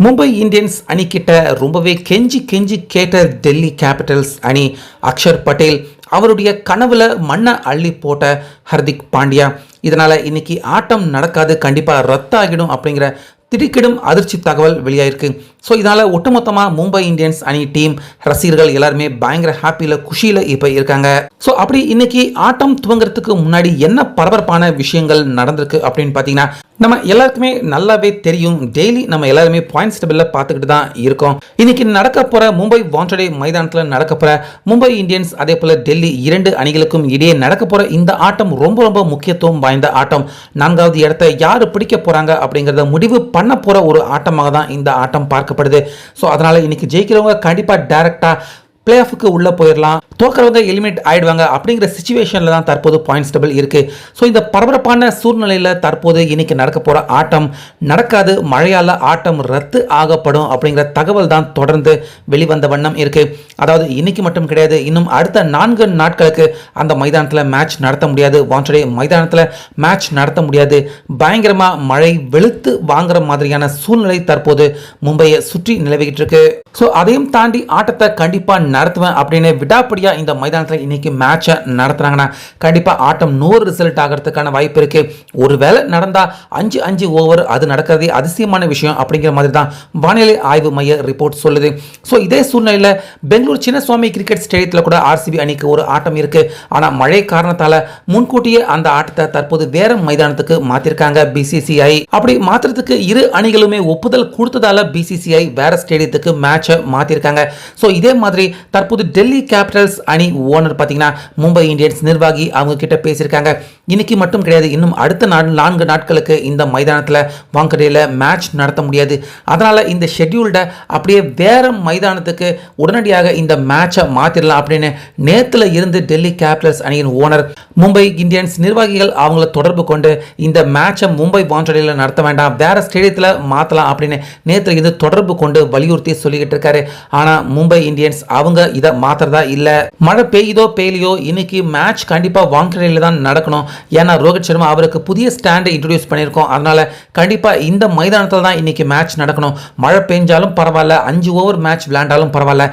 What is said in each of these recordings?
Mumbai Indians அணி கிட்ட ரொம்பவே கெஞ்சி கெஞ்சி கேட்ட டெல்லி கேபிட்டல்ஸ் அணி. அக்ஷர் பட்டேல் அவருடைய கனவுல மண்ணை அள்ளி போட்ட ஹர்திக் பாண்டியா. இதனால இன்னைக்கு ஆட்டம் நடக்காது, கண்டிப்பா ரத்தாகிடும் அப்படிங்கிற திடுக்கிடும் அதிர்ச்சி தகவல் வெளியாயிருக்கு. ஸோ இதனால் ஒட்டுமொத்தமாக மும்பை இந்தியன்ஸ் அணி டீம் ரசிகர்கள் எல்லாருமே பயங்கர ஹாப்பியில் குஷியில் இப்போ இருக்காங்க. ஸோ அப்படி இன்னைக்கு ஆட்டம் துவங்குறதுக்கு முன்னாடி என்ன பரபரப்பான விஷயங்கள் நடந்திருக்கு அப்படின்னு பார்த்தீங்கன்னா, நம்ம எல்லாருக்குமே நல்லாவே தெரியும். டெய்லி நம்ம எல்லாருமே பாயிண்ட்ஸ் டேபிளில் பார்த்துக்கிட்டு தான் இருக்கோம். இன்னைக்கு நடக்க போகிற மும்பை வான்டே மைதானத்தில் நடக்க போகிற மும்பை இந்தியன்ஸ் அதே போல் டெல்லி இரண்டு அணிகளுக்கும் இடையே நடக்க போகிற இந்த ஆட்டம் ரொம்ப ரொம்ப முக்கியத்துவம் வாய்ந்த ஆட்டம். 4வது இடத்தை யார் பிடிக்க போகிறாங்க அப்படிங்கிறத முடிவு பண்ண போகிற ஒரு ஆட்டமாக தான் இந்த ஆட்டம் பார்க்கப்படுது. ஸோ அதனால் இன்னைக்கு ஜெயிக்கிறவங்க கண்டிப்பாக டைரக்டாக பிளே ஆஃபுக்கு உள்ளே போயிடலாம், தோக்கிறவங்க எலிமினேட் ஆயிடுவாங்க அப்படிங்கிற சிச்சுவேஷனில் தான் தற்போது பாயிண்ட்ஸ் டேபிள் இருக்குது. ஸோ இந்த பரபரப்பான சூழ்நிலையில் தற்போது இன்னைக்கு நடக்க போகிற ஆட்டம் நடக்காது, மழையால் ஆட்டம் ரத்து ஆகப்படும் அப்படிங்கிற தகவல் தான் தொடர்ந்து வெளிவந்த வண்ணம் இருக்குது. அதாவது இன்னைக்கு மட்டும் கிடையாது, இன்னும் அடுத்த 4 நாட்களுக்கு அந்த மைதானத்தில் மேட்ச் நடத்த முடியாது, வான்டே மைதானத்தில் மேட்ச் நடத்த முடியாது. பயங்கரமாக மழை வெளுத்து வாங்குற மாதிரியான சூழ்நிலை தற்போது மும்பையை சுற்றி நிலவிக்கிட்டு இருக்கு. ஸோ அதையும் தாண்டி ஆட்டத்தை கண்டிப்பாக நடத்துவேன் அப்படின்னு விடாப்படியா இந்த மைதானத்தில் இன்னைக்கு மேட்சை நடத்துறாங்கன்னா கண்டிப்பாக ஆட்டம் 100 ரிசல்ட் ஆகிறதுக்கான வாய்ப்பு இருக்கு. ஒருவேளை நடந்தா 5 ஓவர் அது நடக்கிறதே அதிசயமான விஷயம் அப்படிங்கிற மாதிரி தான் வானிலை ஆய்வு மைய ரிப்போர்ட் சொல்லுது. ஸோ இதே சூழ்நிலையில் பெங்களூர் சின்னசுவாமி கிரிக்கெட் ஸ்டேடியத்தில் கூட ஆர்சிபி அணிக்கு ஒரு ஆட்டம் இருக்கு. ஆனால் மழை காரணத்தால் முன்கூட்டியே அந்த ஆட்டத்தை தற்போது வேற மைதானத்துக்கு மாத்திருக்காங்க பிசிசிஐ. அப்படி மாத்திரத்துக்கு இரு அணிகளுமே ஒப்புதல் கொடுத்ததால பிசிசிஐ வேற ஸ்டேடியத்துக்கு மேட்சை மாத்திருக்காங்க. ஸோ இதே மாதிரி தற்போது டெல்லி கேபிட்டல்ஸ் அணி ஓனர் பார்த்தீங்கன்னா மும்பை இந்தியன்ஸ் நிர்வாகி அவங்க கிட்ட பேசியிருக்காங்க. இன்னைக்கு மட்டும் கிடையாது, இன்னும் அடுத்த 4 நாட்களுக்கு இந்த மைதானத்தில் வாங்கடையில் மேட்ச் நடத்த முடியாது. அதனால இந்த ஷெட்யூல்ட அப்படியே வேற மைதானத்துக்கு உடனடியாக இந்த மேட்சை மாத்திரலாம் அப்படின்னு நேத்துல இருந்து டெல்லி கேபிட்டல்ஸ் அணியின் ஓனர் மும்பை இந்தியன்ஸ் நிர்வாகிகள் அவங்கள தொடர்பு கொண்டு இந்த மேட்சை மும்பை வான்டேயில் நடத்த வேண்டாம், வேற ஸ்டேடியத்தில் மாற்றலாம் அப்படின்னு நேத்துல இருந்து தொடர்பு கொண்டு வலியுறுத்தி சொல்லிக்கிட்டு இருக்காரு. ஆனால் மும்பை இந்தியன்ஸ் அவங்க இதை மாத்திரதா இல்லை. மழை பெய்யுதோ பெய்யலையோ இன்னைக்கு மேட்ச் கண்டிப்பாக வான்கடையில் தான் நடக்கணும். ஏன்னா ரோஹித் சர்மா அவருக்கு புதிய ஸ்டாண்டை இன்ட்ரோடியூஸ் பண்ணியிருக்கோம். அதனால கண்டிப்பாக இந்த மைதானத்தில் தான் இன்னைக்கு மேட்ச் நடக்கணும். மழை பெஞ்சாலும் பரவாயில்ல, 5 ஓவர் மேட்ச் விளையாண்டாலும் பரவாயில்ல,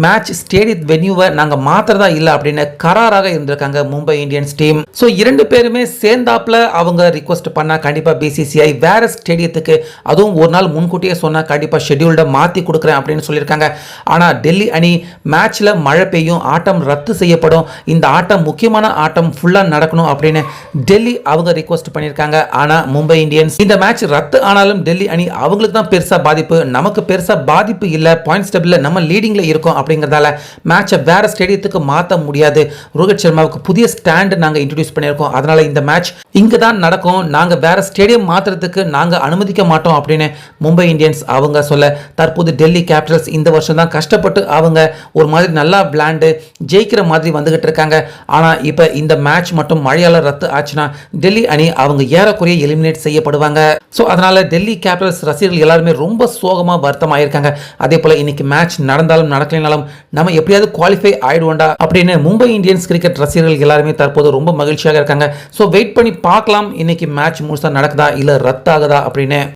மேட்ச் ஸ்டேடியம் வென்யூவை நாங்கள் மாத்திரதா இல்லை அப்படின்னு கராராக இருந்திருக்காங்க மும்பை இந்தியன்ஸ் டீம். ஸோ 2 பேருமே சேர்ந்தாப்புல அவங்க ரிக்வஸ்ட் பண்ணா கண்டிப்பாக பிசிசிஐ வேற ஸ்டேடியத்துக்கு, அதுவும் ஒரு நாள் முன்கூட்டியே சொன்னால் கண்டிப்பாக ஷெட்யூல்டை மாற்றி கொடுக்குறேன் அப்படின்னு சொல்லியிருக்காங்க. ஆனால் டெல்லி அணி மேட்ச்ல மழை பெய்யும், ஆட்டம் ரத்து செய்யப்படும், இந்த ஆட்டம் முக்கியமான ஆட்டம் ஃபுல்லா நடக்கணும் அப்படின்னு டெல்லி அவங்க ரிக்வெஸ்ட் பண்ணியிருக்காங்க. ஆனா மும்பை இந்தியன்ஸ் இந்த மேட்ச் ரத்து ஆனாலும் டெல்லி அணி அவங்களுக்கு தான் பெருசா பாதிப்பு, நமக்கு பெருசா பாதிப்பு இல்ல, பாயிண்ட்ஸ் டேபிள்ல நம்ம லீடிங்ல இருக்கோம் அப்படிங்கறதால மேட்சை வேற ஸ்டேடியத்துக்கு மாற்ற முடியாது. ரோஹித் சர்மாவுக்கு புதிய ஸ்டாண்ட் நாங்க இன்ட்ரோடியூஸ் பண்ணியிருக்கோம். அதனால இந்த மேட்ச் இங்க தான் நடக்கும், நாங்க வேற ஸ்டேடியம் மாத்துறதுக்கு நாங்க அனுமதிக்க மாட்டோம் அப்படின்னு மும்பை இந்தியன்ஸ் அவங்க சொல்ல, தற்போது டெல்லி கேபிட்டல்ஸ் இந்த வருஷம் தான் கஷ்டப்பட்டு அவங்க ஒரு மாதிரி நல்லா விளையாண்டு ஜெயிக்கிற மாதிரி வந்துகிட்டு இருக்காங்க. ஆனால் இப்போ இந்த மேட்ச் மட்டும் மழையால் ரத்து ஆச்சுன்னா டெல்லி அணி அவங்க ஏறக்குறைய எலிமினேட் செய்யப்படுவாங்க. ஸோ அதனால டெல்லி கேபிட்டல்ஸ் ரசிகர்கள் எல்லாருமே ரொம்ப சோகமாக வருத்தமாயிருக்காங்க. அதே போல இன்னைக்கு மேட்ச் நடந்தாலும் நடக்கலைனாலும் நம்ம எப்படியாவது குவாலிஃபை ஆயிடுவோண்டா அப்படின்னு மும்பை இந்தியன்ஸ் கிரிக்கெட் ரசிகர்கள் எல்லாருமே தற்போது ரொம்ப மகிழ்ச்சியாக இருக்காங்க. ஸோ வெயிட் பண்ணி பார்க்கலாம் இன்னைக்கு மேட்ச் முழுசா நடக்குதா இல்லை ரத்தாகுதா அப்படின்னு.